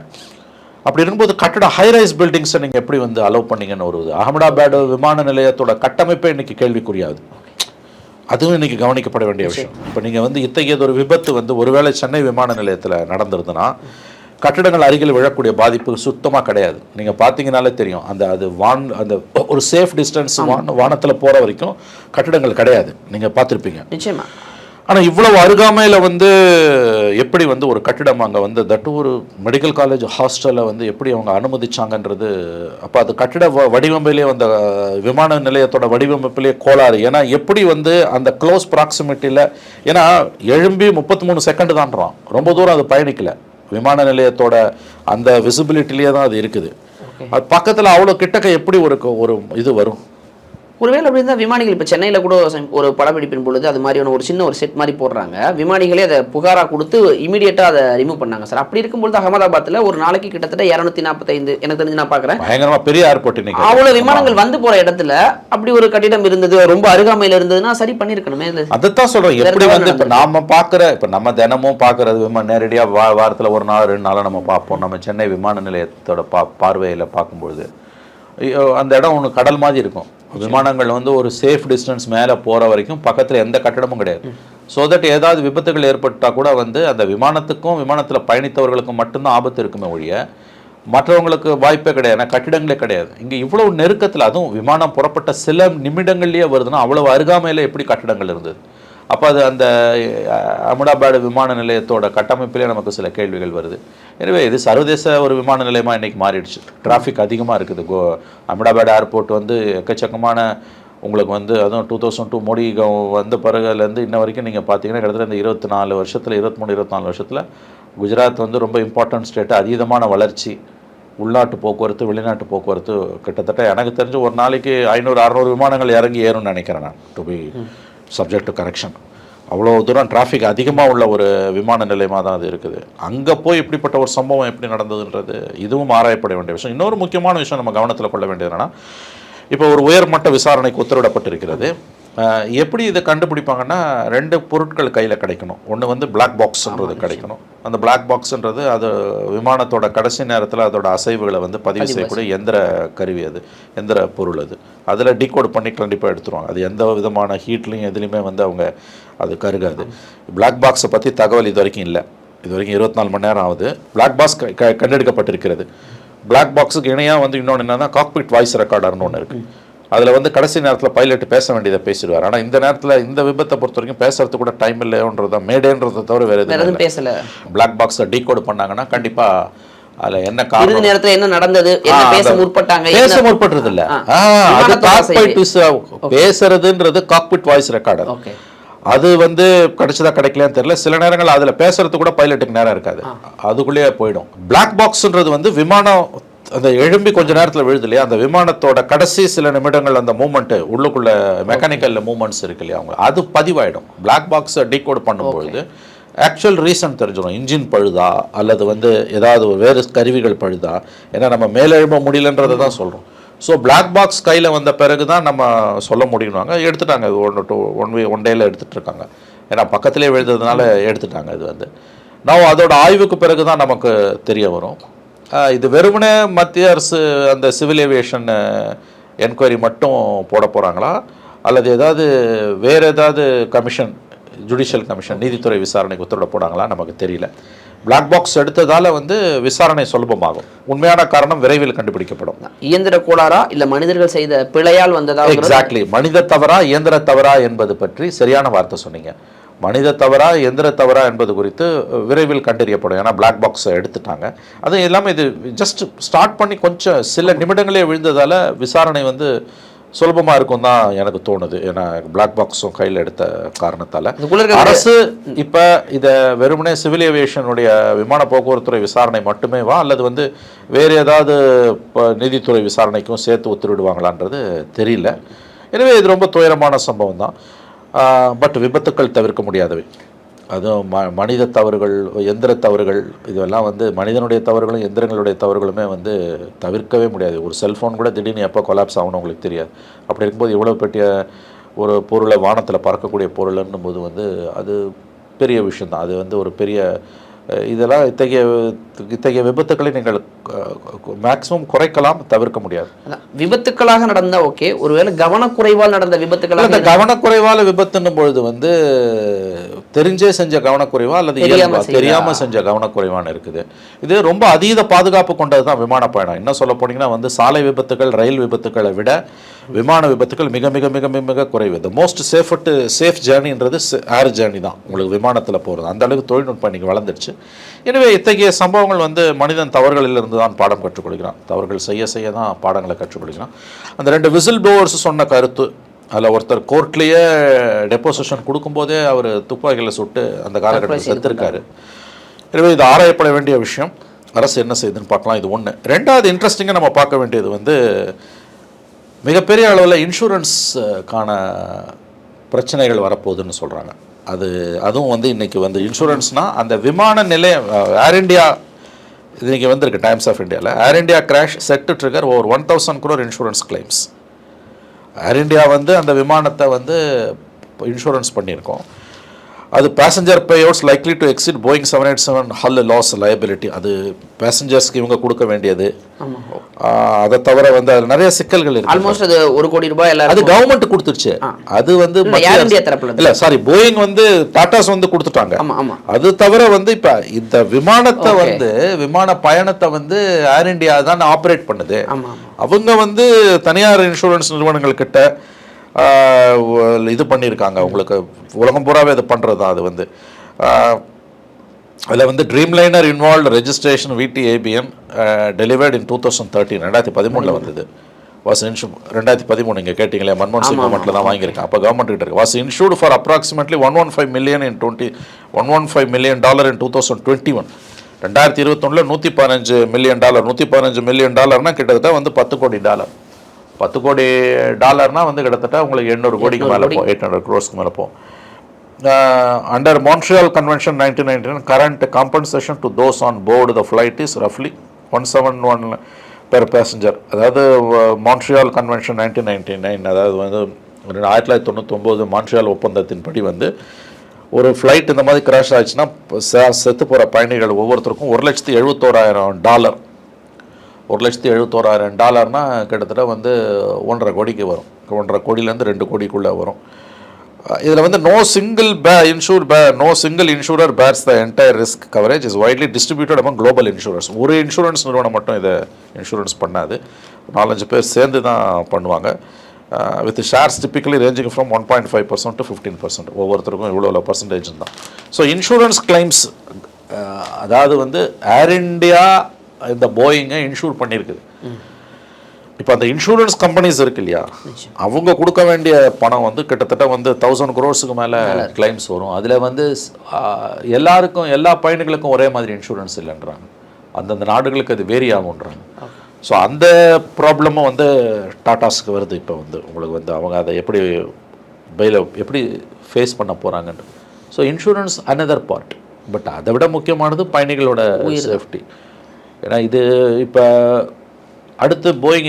அப்படி இருக்கும்போது கட்டட ஹைரைஸ் பில்டிங்ஸை நீங்கள் எப்படி வந்து அலோவ் பண்ணீங்கன்னு வருது. அகமதாபாத் விமான நிலையத்தோட கட்டமைப்பே இன்னைக்கு கேள்விக்குரியாது. அதுவும் இன்றைக்கி கவனிக்கப்பட வேண்டிய விஷயம். இப்போ நீங்கள் வந்து இத்தகையது ஒரு விபத்து வந்து ஒருவேளை சென்னை விமான நிலையத்தில் நடந்திருந்ததுன்னா கட்டிடங்கள் அருகில் விழக்கூடிய பாதிப்பு சுத்தமாக கிடையாது. நீங்கள் பார்த்தீங்கனாலே தெரியும், அந்த ஒரு சேஃப் டிஸ்டன்ஸ் வானத்தில் போகிற வரைக்கும் கட்டிடங்கள் கிடையாது. நீங்கள் பார்த்துருப்பீங்க நிச்சயமாக. ஆனால் இவ்வளவு அருகாமையில் வந்து எப்படி வந்து ஒரு கட்டிடம் அங்கே வந்து தட்டு ஒரு மெடிக்கல் காலேஜ் ஹாஸ்டலை வந்து எப்படி அவங்க அனுமதிச்சாங்கன்றது. அப்போ அது கட்டிட வடிவமைப்பிலே அந்த விமான நிலையத்தோட வடிவமைப்பிலே கோளாறு. ஏன்னா எப்படி வந்து அந்த க்ளோஸ் ப்ராக்சிமிட்டியில், ஏன்னா எழும்பி 33 செகண்டு தான்றான், ரொம்ப தூரம் அது பயணிக்கலை. விமான நிலையத்தோட அந்த விசிபிலிட்டிலேயே தான் அது இருக்குது. அது பக்கத்தில் அவ்வளோ கிட்டக்க எப்படி ஒரு இது வரும்? ஒருவேளை அப்படி இருந்தால் விமானிகள் இப்போ சென்னையில் கூட ஒரு படப்பிடிப்பின் பொழுது அது மாதிரியான ஒரு சின்ன ஒரு செட் மாதிரி போடுறாங்க. விமானிகளே அதை புகாராக கொடுத்து இமீடியட்டாக அதை ரிமூவ் பண்ணாங்க சார். அப்படி இருக்கும்பொழுது அகமதாபாத்தில் ஒரு நாளைக்கு கிட்டத்தட்ட 245, எனக்கு தெரிஞ்சு நான் பார்க்குறேன், பயங்கரமாக பெரிய ஏர்போர்ட் இன்னைக்கு அவ்வளோ விமானங்கள் வந்து போகிற இடத்துல அப்படி ஒரு கட்டிடம் இருந்தது, ரொம்ப அருகாமையில் இருந்ததுன்னா சரி பண்ணியிருக்கணுமே. அதைத்தான் சொல்கிறோம். எப்படி வந்து இப்போ நாம் பார்க்குற, இப்போ நம்ம தினமும் பார்க்குறது நேரடியாக வாரத்தில் ஒரு நாள் 2 நாளாக நம்ம பார்ப்போம். நம்ம சென்னை விமான நிலையத்தோட பார்வையில் பார்க்கும்பொழுது அந்த இடம் ஒன்று கடல் மாதிரி இருக்கும். விமானங்கள் வந்து ஒரு சேஃப் டிஸ்டன்ஸ் மேலே போகிற வரைக்கும் பக்கத்தில் எந்த கட்டடமும் கிடையாது. ஸோ தட் ஏதாவது விபத்துகள் ஏற்பட்டால் கூட வந்து அந்த விமானத்துக்கும் விமானத்தில் பயணித்தவர்களுக்கும் மட்டும்தான் ஆபத்து இருக்குமே ஒழிய மற்றவங்களுக்கு வாய்ப்பே கிடையாது. ஏன்னா கட்டிடங்களே கிடையாது. இங்கே இவ்வளோ நெருக்கத்தில், அதுவும் விமானம் புறப்பட்ட சில நிமிடங்கள்லேயே வருதுன்னா அவ்வளோ அருகாமையில் எப்படி கட்டிடங்கள் இருந்தது? அப்போ அது அந்த அகமதாபாத் விமான நிலையத்தோட கட்டமைப்பிலே நமக்கு சில கேள்விகள் வருது. எனவே இது சர்வதேச ஒரு விமான நிலையமாக இன்றைக்கி மாறிடுச்சு. டிராஃபிக் அதிகமாக இருக்குது. அகமதாபாத் ஏர்போர்ட் வந்து எக்கச்சக்கமான உங்களுக்கு வந்து அதுவும் 2002 மோடி வந்த பிறகுலேருந்து இன்ன வரைக்கும் நீங்கள் பார்த்தீங்கன்னா கிட்டத்தட்ட இந்த 24 வருஷத்தில் 23-24 வருஷத்தில் குஜராத் வந்து ரொம்ப இம்பார்ட்டன்ட் ஸ்டேட்டு. அதீதமான வளர்ச்சி, உள்நாட்டு போக்குவரத்து, வெளிநாட்டு போக்குவரத்து கிட்டத்தட்ட எனக்கு தெரிஞ்சு ஒரு நாளைக்கு 500-600 விமானங்கள் இறங்கி ஏறும்னு நினைக்கிறேன் நான், to be subject to correction. அவ்வளோ தூரம் டிராஃபிக் அதிகமாக உள்ள ஒரு விமான நிலையமாக தான் அது இருக்குது. அங்கே போய் இப்படிப்பட்ட ஒரு சம்பவம் எப்படி நடந்ததுன்றது இதுவும் ஆராயப்பட வேண்டிய விஷயம். இன்னொரு முக்கியமான விஷயம் நம்ம கவனத்தில் கொள்ள வேண்டியது என்னென்னா, இப்போ ஒரு உயர்மட்ட விசாரணைக்கு உத்தரவிடப்பட்டிருக்கிறது. எப்படி இதை கண்டுபிடிப்பாங்கன்னா 2 பொருட்கள் கையில் கிடைக்கணும். ஒன்று வந்து பிளாக் பாக்ஸ்ன்றது கிடைக்கணும். அந்த பிளாக் பாக்ஸ்ன்றது அது விமானத்தோட கடைசி நேரத்தில் அதோட அசைவுகளை வந்து பதிவு செய்யக்கூடிய எந்திர கருவி, அது எந்திர பொருள். அதில் டீகோட் பண்ணி கண்டிப்பாக எடுத்துருவாங்க. அது எந்த விதமான ஹீட்லையும் எதுலேயுமே வந்து அவங்க அது கருகாது. பிளாக் பாக்ஸை பற்றி தகவல் இது வரைக்கும் இல்லை. இது வரைக்கும் 24 மணி நேரம் ஆகுது. Black box கண்டெடுக்கப்பட்டிருக்கிறது. பிளாக் பாக்ஸுக்கு இணையாக வந்து இன்னொன்று என்னன்னா காக்பிட் வாய்ஸ் ரெக்கார்டர்னு ஒன்று இருக்குது. அதில் வந்து கடைசி நேரத்தில் பைலட் பேச வேண்டியதை பேசிடுவார். ஆனால் இந்த நேரத்தில் இந்த விபத்தை பொறுத்த வரைக்கும் பேசுறதுக்கு கூட டைம் இல்லைன்றதான், மேடேன்றதை தவிர வேறு எதுவும் பேசல. பிளாக் பாக்ஸை டீகோட் பண்ணாங்கன்னா கண்டிப்பாக அதில் என்ன காரணம், நேரத்தில் என்ன நடந்தது, பேச முற்பட்டது இல்லை. அது காக்பிட் பேசுறதுன்றது காக்பிட் வாய்ஸ் ரெக்கார்டர். அது வந்து கிடைச்சதா கிடைக்கலன்னு தெரியல. சில நேரங்கள் அதில் பேசுறதுக்கு கூட பைலட்டுக்கு நேரம் இருக்காது, அதுக்குள்ளேயே போயிடும். பிளாக் பாக்ஸ்ன்றது வந்து விமானம் அந்த எழும்பி கொஞ்ச நேரத்தில் விழுது இல்லையா, அந்த விமானத்தோட கடைசி சில நிமிடங்கள் அந்த மூமெண்ட்டு உள்ளுக்குள்ள மெக்கானிக்கல் மூமெண்ட்ஸ் இருக்கு இல்லையா, அவங்க அது பதிவாயிடும். பிளாக் பாக்ஸை டீகோட் பண்ணும்பொழுது ஆக்சுவல் ரீசன் தெரிஞ்சிடும். இன்ஜின் பழுதா அல்லது வந்து ஏதாவது வேறு கருவிகள் பழுதா, ஏன்னா நம்ம மேலெழும்ப முடியலன்றதை தான் சொல்கிறோம். ஸோ பிளாக் பாக்ஸ் கையில் வந்த பிறகு தான் நம்ம சொல்ல முடியும்வாங்க. எடுத்துட்டாங்க, இது ஒன் டேயில் எடுத்துகிட்ருக்காங்க. ஏன்னா பக்கத்துலேயே விழுந்ததுனால எடுத்துட்டாங்க. இது வந்து நான் அதோட ஆய்வுக்கு பிறகு தான் நமக்கு தெரிய வரும். இது வெறுமனே மத்திய அரசு அந்த சிவில் ஏவியேஷன் என்கொயரி மட்டும் போட போகிறாங்களா அல்லது ஏதாவது வேறு ஏதாவது கமிஷன், ஜுடிஷியல் கமிஷன், நீதித்துறை விசாரணைக்கு உத்தரவிட போனாங்களா நமக்கு தெரியல. பிளாக் பாக்ஸ் எடுத்ததால் வந்து விசாரணை சுலபமாகும். உண்மையான காரணம் விரைவில் கண்டுபிடிக்கப்படும். இயந்திர கோளாறா இல்லை மனிதர்கள் செய்த பிழையால் வந்ததா? எக்ஸாக்ட்லி. மனித தவறா இயந்திர தவறா என்பது பற்றி சரியான வார்த்தை சொன்னீங்க. மனித தவறா எந்திர தவறா என்பது குறித்து விரைவில் கண்டறியப்படும். ஏன்னா பிளாக் பாக்ஸை எடுத்துட்டாங்க. அதுவும் இல்லாமல் இது ஜஸ்ட் ஸ்டார்ட் பண்ணி கொஞ்சம் சில நிமிடங்களே விழுந்ததால் விசாரணை வந்து சுலபமாக இருக்கும் தான் எனக்கு தோணுது. ஏன்னா பிளாக் பாக்ஸும் கையில் எடுத்த காரணத்தால் இதுக்குள்ள இருக்க அரசு இப்போ இதை வெறுமனே சிவில் ஏவியேஷனுடைய விமான போக்குவரத்துறை விசாரணை மட்டுமே வா அல்லது வந்து வேறு ஏதாவது நீதித்துறை விசாரணைக்கும் சேர்த்து உத்தரவிடுவாங்களான்றது தெரியல. எனவே இது ரொம்ப துயரமான சம்பவம் தான். பட் விபத்துக்கள் தவிர்க்க முடியாதவை. அதுவும் மனித தவறுகள், எந்திர தவறுகள், இதெல்லாம் வந்து மனிதனுடைய தவறுகளும் எந்திரங்களுடைய தவறுகளுமே வந்து தவிர்க்கவே முடியாது. ஒரு செல்ஃபோன் கூட திடீர்னு எப்போ கொலாப்ஸ் ஆகணும் உங்களுக்கு தெரியாது. அப்படி இருக்கும்போது இவ்வளோ பெரிய ஒரு பொருளை வானத்தில் பறக்கக்கூடிய பொருள்ன்னும் போது வந்து அது பெரிய விஷயந்தான். அது வந்து ஒரு பெரிய இதெல்லாம் இத்தகைய விபத்துக்களை நீங்கள் மேக்ஸிமம் குறைக்கலாம், தவிர்க்க முடியாது. விபத்துக்களாக நடந்தால் ஓகே, ஒருவேளை கவனக்குறைவால் நடந்த விபத்துக்கள், அந்த கவனக்குறைவால விபத்துன்னும் பொழுது வந்து தெரிஞ்சே செஞ்ச கவனக்குறைவா அல்லது தெரியாம செஞ்ச கவனக்குறைவான்னு இருக்குது. இது ரொம்ப அதீத பாதுகாப்பு கொண்டது தான் விமான பயணம். என்ன சொல்ல போனீங்கன்னா வந்து சாலை விபத்துக்கள், ரயில் விபத்துக்களை விட விமான விபத்துக்கள் மிக மிக மிக மிக குறைவு. த மோஸ்ட் சேஃப் ஜேர்னின்றது ஏர் ஜேர்னி தான், உங்களுக்கு விமானத்தில் போகிறது. அந்த அளவுக்கு தொழில்நுட்பம் இன்னைக்கு வளர்ந்துருச்சு. எனவே இத்தகைய சம்பவங்கள் வந்து மனிதன் தவறுகளிலிருந்து தான் பாடம் கற்றுக் கொடுக்கிறான். தவறுகள் செய்ய செய்ய தான் பாடங்களை கற்றுக் கொடுக்கிறான். அந்த 2 விசில் ப்ளோவர்ஸ் சொன்ன கருத்து, அதில் ஒருத்தர் கோர்ட்லேயே டெப்போசிஷன் கொடுக்கும்போதே அவர் துப்பாக்கியில் சுட்டு அந்த காலகட்டத்தில் செத்துருக்காரு. எனவே இது ஆராயப்பட வேண்டிய விஷயம். அரசு என்ன செய்யுதுன்னு பார்க்கலாம். இது ஒன்று. ரெண்டாவது இன்ட்ரெஸ்டிங்காக நம்ம பார்க்க வேண்டியது வந்து மிகப்பெரிய அளவில் இன்சூரன்ஸுக்கான பிரச்சனைகள் வரப்போகுதுன்னு சொல்கிறாங்க. அதுவும் வந்து இன்றைக்கி வந்து இன்சூரன்ஸ்னால் அந்த விமான நிலையம் ஏர் இண்டியா இன்றைக்கி வந்திருக்கு டைம்ஸ் ஆஃப் இந்தியாவில். Air India crash set to trigger over 1000 crore insurance claims. Air India வந்து அந்த விமானத்தை வந்து இன்சூரன்ஸ் பண்ணியிருக்கோம். அது passenger payouts likely to exceed Boeing 787 hull loss liability. அது பேசஞ்சர்ஸ்க்கு இவங்க கொடுக்க வேண்டியது. அதை தவிர வந்து அதில் நிறைய சிக்கல்கள் இருக்கு. ஆல்மோஸ்ட் அது 1 கோடி ரூபாய் அது கவர்மெண்ட் கொடுத்துருச்சு. அது வந்து இல்ல சாரி போயிங் வந்து டாட்டாஸ் வந்து கொடுத்துட்டாங்க. அது தவிர வந்து இப்ப இந்த விமானத்தை வந்து விமான பயணத்தை வந்து ஏர் இண்டியா தான் ஆப்ரேட் பண்ணுது. அவங்க வந்து தனியார் இன்சூரன்ஸ் நிறுவனங்கள் கிட்ட இது பண்ணியிருக்காங்க. உங்களுக்கு உலகம் பூராவே இது பண்ணுறது தான். அது வந்து அதில் வந்து Dreamliner involved registration VTABN delivered இன் 2013 2013 வந்தது. வாஸ் இன்ஷூ 2013 நீங்கள் கேட்டிங்களே, மன்மோகன் சிங் கவர்மெண்ட்டில் தான் வாங்கியிருக்கேன். அப்போ கவர்மெண்ட் கிட்ட இருக்கு. Was insured for approximately $115 million in 2021. 2021 $115 million. $115 million கிட்டத்தட்ட வந்து $10 கோடி. $10 கோடி வந்து கிட்டத்தட்ட உங்களுக்கு 800 கோடிக்கு மேலே போகும், 800 crores மேலே போகும். Under Montreal Convention 1999 current compensation to those on board the flight is ரஃப்லி 171 பெர் பேசஞ்சர். அதாவது மான்ட்ரியால் கன்வென்ஷன் 1999, அதாவது வந்து 1999 மான்ட்ரியால் ஒப்பந்தத்தின்படி வந்து ஒரு ஃப்ளைட் இந்த மாதிரி கிராஷ் ஆச்சுன்னா செத்து போகிற பயணிகள் ஒவ்வொருத்தருக்கும் $1,71,000. $1,71,000 கிட்டத்தட்ட வந்து 1.5 கோடிக்கு வரும். 1.5 கோடியிலேருந்து 2 கோடிக்குள்ளே வரும். இதில் வந்து no single insurer bears the entire risk coverage is widely distributed among global insurance. ஒரு இன்சூரன்ஸ் நிறுவனம் மட்டும் இதை இன்சூரன்ஸ் பண்ணாது, 4-5 பேர் சேர்ந்து தான் பண்ணுவாங்க. With shares typically ranging from 1.5% to 15%. ஒவ்வொருத்தருக்கும் இவ்வளோ பர்சன்டேஜ் தான். ஸோ இன்சூரன்ஸ் கிளைம்ஸ், அதாவது வந்து ஏர் இண்டியா இந்த போயிங்கை இன்சூர் பண்ணியிருக்குது. இப்போ அந்த இன்சூரன்ஸ் கம்பெனிஸ் இருக்கு இல்லையா, அவங்க கொடுக்க வேண்டிய பணம் வந்து கிட்டத்தட்ட வந்து 1000 crores மேலே கிளைம்ஸ் வரும். அதில் வந்து எல்லாருக்கும், எல்லா பயணிகளுக்கும் ஒரே மாதிரி இன்சூரன்ஸ் இல்லைன்றாங்க. அந்தந்த நாடுகளுக்கு அது வேரி ஆகுன்றாங்க. ஸோ அந்த ப்ராப்ளமும் வந்து டாட்டாஸ்க்கு வருது. இப்போ வந்து உங்களுக்கு வந்து அவங்க அதை எப்படி ஃபேஸ் பண்ண போகிறாங்கன்னு. So insurance another part. But அதை விட முக்கியமானது பயணிகளோட சேஃப்டி. ஏன்னா இது இப்போ அடுத்து போயிங்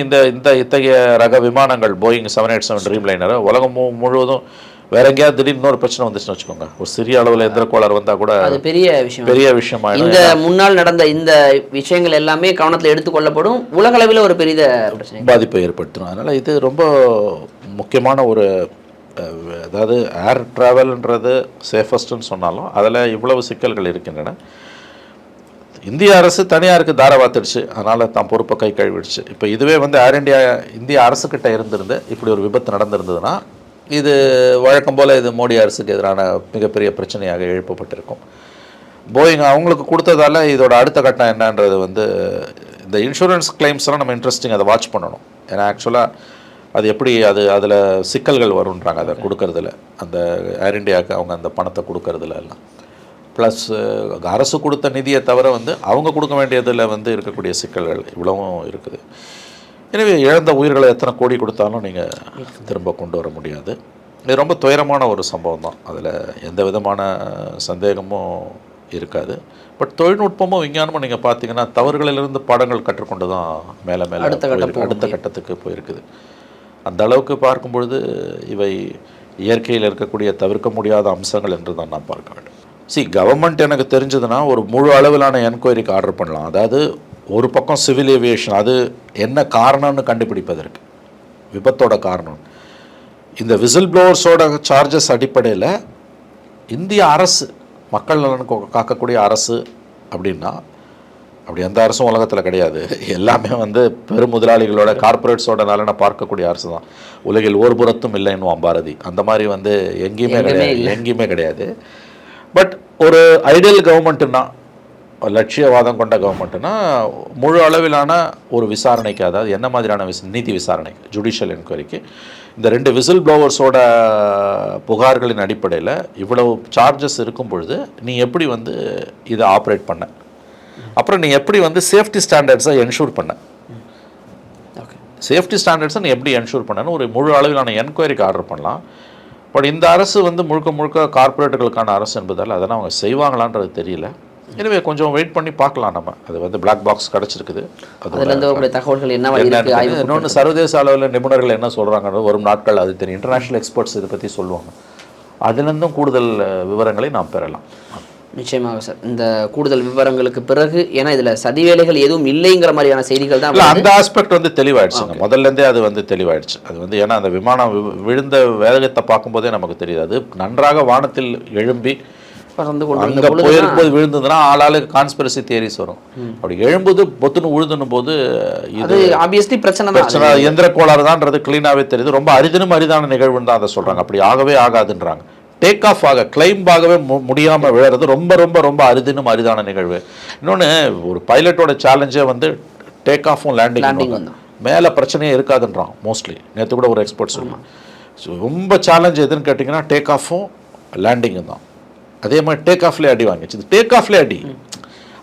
இத்தகைய ரக விமானங்கள் போயிங் 787 ட்ரீம்லைனர் உலகம் முழுவதும் வேற எங்கேயாவது திடீர்னு இன்னொரு பிரச்சனை வந்துச்சுன்னு வச்சுக்கோங்க, ஒரு சிறிய அளவில் எந்திர கோளாறு வந்தால் கூட அது பெரிய விஷயமா. இந்த முன்னால் நடந்த இந்த விஷயங்கள் எல்லாமே கவனத்தில் எடுத்துக்கொள்ளப்படும், உலகளவில் ஒரு பெரிய பாதிப்பை ஏற்படுத்தணும். அதனால் இது ரொம்ப முக்கியமான ஒரு, அதாவது ஏர் ட்ராவல்ன்றது சேஃபஸ்ட்டுன்னு சொன்னாலும் அதில் இவ்வளவு சிக்கல்கள் இருக்கின்றன. இந்திய அரசு தனியாருக்கு தார வாத்துடுச்சு, அதனால் தான் பொறுப்பை கை கழுவிடுச்சு. இப்போ இதுவே வந்து ஏர் இண்டியா இந்திய அரசுக்கிட்ட இருந்திருந்து இப்படி ஒரு விபத்து நடந்திருந்ததுன்னா இது வழக்கம் போல் இது மோடி அரசுக்கு எதிரான மிகப்பெரிய பிரச்சனையாக எழுப்பப்பட்டிருக்கும். போயிங் அவங்களுக்கு கொடுத்ததால இதோட அடுத்த கட்டம் என்னன்றது வந்து இந்த இன்சூரன்ஸ் கிளைம்ஸ்லாம் நம்ம இன்ட்ரெஸ்டிங் அதை வாட்ச் பண்ணணும். ஏன்னா ஆக்சுவலாக அது எப்படி அதில் சிக்கல்கள் வருன்றாங்க அதை கொடுக்கறதுல, அந்த ஏர் இண்டியாவுக்கு அவங்க அந்த பணத்தை கொடுக்கறதுல எல்லாம். ப்ளஸ் அரசு கொடுத்த நிதியை தவிர வந்து அவங்க கொடுக்க வேண்டியதில் வந்து இருக்கக்கூடிய சிக்கல்கள் இவ்வளவும் இருக்குது. எனவே இழந்த உயிர்களை எத்தனை கோடி கொடுத்தாலும் நீங்கள் திரும்ப கொண்டு வர முடியாது. இது ரொம்ப துயரமான ஒரு சம்பவம் தான், அதில் எந்த விதமான சந்தேகமும் இருக்காது. பட் தொழில்நுட்பமும் விஞ்ஞானமும் நீங்கள் பார்த்தீங்கன்னா தவறுகளிலிருந்து பாடங்கள் கற்றுக்கொண்டு தான் மேலே மேலே அடுத்த கட்டத்துக்கு போயிருக்குது. அந்த அளவுக்கு பார்க்கும் பொழுது இவை இயற்கையில் இருக்கக்கூடிய தவிர்க்க முடியாத அம்சங்கள் என்று தான் நான் பார்க்க வேண்டும். கவர்மெண்ட் எனக்கு தெரிஞ்சதுன்னா ஒரு முழு அளவிலான என்கொயரிக்கு ஆர்டர் பண்ணலாம். அதாவது ஒரு பக்கம் சிவில் ஏவியேஷன், அது என்ன காரணம்னு கண்டுபிடிப்பதற்கு, விபத்தோட காரணம். இந்த விசில் ப்ளோவர்ஸோட சார்ஜஸ் அடிப்படையில் இந்திய அரசு மக்கள் நலன் காக்கக்கூடிய அரசு அப்படின்னா, அப்படி எந்த அரசும் உலகத்தில் கிடையாது. எல்லாமே வந்து பெரும் முதலாளிகளோட கார்பரேட்ஸோட நலனை பார்க்கக்கூடிய அரசு தான். உலகில் ஒரு புறத்தும் இல்லைன்னுவான் பாரதி. அந்த மாதிரி வந்து எங்கேயுமே கிடையாது. பட் ஒரு ஐடியல் கவர்மெண்ட்டுன்னா, லட்சியவாதம் கொண்ட கவர்மெண்ட்டுன்னா முழு அளவிலான ஒரு விசாரணைக்கு, அதாவது என்ன மாதிரியான நீதி விசாரணைக்கு, ஜுடிஷியல் என்கொயரிக்கு இந்த 2 விசில் ப்ளோவர்ஸோட புகார்களின் அடிப்படையில் இவ்வளவு சார்ஜஸ் இருக்கும் பொழுது நீ எப்படி வந்து இதை ஆப்ரேட் பண்ண, அப்புறம் நீ எப்படி வந்து சேஃப்டி ஸ்டாண்டர்ட்ஸை என்ஷூர் பண்ண, சேஃப்டி ஸ்டாண்டர்ட்ஸை நீ எப்படி என்ஷூர் பண்ணன்னு ஒரு முழு அளவிலான என்கொயரிக்கு ஆர்டர் பண்ணலாம். பட் இந்த அரசு வந்து முழுக்க கார்பரேட்டுகளுக்கான அரசு என்பதால் அதெல்லாம் அவங்க செய்வாங்களான்றது தெரியல. எனவே கொஞ்சம் வெயிட் பண்ணி பார்க்கலாம். நம்ம அது வந்து பிளாக் பாக்ஸ் கிடச்சிருக்குது. அதுலேருந்து தகவல்கள் இன்னொன்று சர்வதேச அளவில் நிபுணர்கள் என்ன சொல்கிறாங்கன்னு வரும் நாட்கள் அது தெரியும். இன்டர்நேஷ்னல் எக்ஸ்பர்ட்ஸ் இதை பற்றி சொல்லுவாங்க. அதுலேருந்தும் கூடுதல் விவரங்களை நாம் பெறலாம். நிச்சயமாக சார். இந்த கூடுதல் விவரங்களுக்கு பிறகு, ஏன்னா இதில் சதி வேலைகள் எதுவும் இல்லைங்கிற மாதிரியான செய்திகள் தான். அந்த ஆஸ்பெக்ட் வந்து தெளிவாயிடுச்சுங்க. முதல்லேருந்தே அது வந்து தெளிவாயிடுச்சு. அது வந்து ஏன்னா அந்த விமானம் விழுந்த வேகத்தை பார்க்கும்போதே நமக்கு தெரியுது. அது நன்றாக வானத்தில் எழும்பி அங்கே போயிருக்கும்போது விழுந்ததுன்னா ஆளாளுக்கு கான்ஸ்பிரசி தியரிஸ் வரும். அப்படி எழும்புது பொத்துன்னு உழுதுன்னும் போது இது ஆப்வியஸ்லி பிரச்சனை இயந்திர கோளாறு தான்ன்றது கிளீனாகவே தெரியுது. ரொம்ப அரிதான நிகழ்வுன்னு தான் அதை சொல்கிறாங்க. அப்படி ஆகவே ஆகாதுன்றாங்க. டேக் ஆஃப் கிளைம்ப் ஆகவே முடியாமல் விழுறது ரொம்ப அரிதான நிகழ்வு. இன்னொன்று, ஒரு பைலட்டோட சேலஞ்சே வந்து டேக் ஆஃபும் லேண்டிங் மேலே பிரச்சனையே இருக்காதுன்றான் மோஸ்ட்லி. நேற்று கூட ஒரு எக்ஸ்பர்ட் சொல்லுவாங்க, ரொம்ப சேலஞ்ச் எதுன்னு கேட்டிங்கன்னா டேக் ஆஃபும் லேண்டிங்கும் தான். அதே மாதிரி டேக் ஆஃப்லேயே அடி வாங்கிச்சு. இது டேக் ஆஃப்லேயே அடி.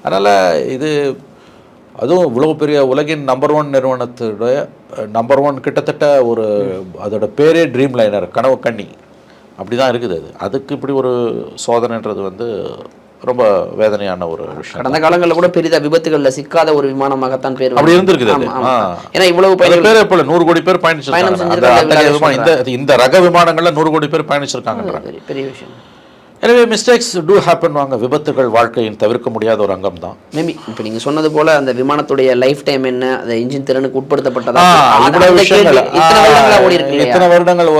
அதனால் இது அதுவும் இவ்வளோ பெரிய உலகின் நம்பர் 1 நிறுவனத்துடைய நம்பர் 1 கிட்டத்தட்ட ஒரு அதோட பேரே ட்ரீம் லைனர், கனவு கண்ணி அப்படி தான் இருக்குது. அதுக்கு இப்படி ஒரு சோதனைன்றது வந்து ரொம்ப வேதனையான ஒரு விஷயம். கடந்த காலங்களில் கூட பெரித விபத்துகளில் சிக்காத ஒரு விமானமாகத்தான் பேர் அப்படி இருந்திருக்குது. ஏன்னா இவ்வளவு பேர் இப்போ 100 கோடி பேர் பயணிச்சிருக்காங்க. இந்த ரக விமானங்களில் 100 கோடி பேர் பயணிச்சிருக்காங்க. பெரிய விஷயம். எனவே மிஸ்டேக்ஸ் டூ ஹேப்பன் வாங்க. விபத்துகள் வாழ்க்கையின் தவிர்க்க முடியாத ஒரு அங்கம் தான். மேபி இப்போ நீங்கள் சொன்னது போல அந்த விமானத்துடைய லைஃப் டைம் என்ன, அந்த இன்ஜின் திறனுக்கு உட்படுத்தப்பட்டதா, இத்தனை வருடங்கள்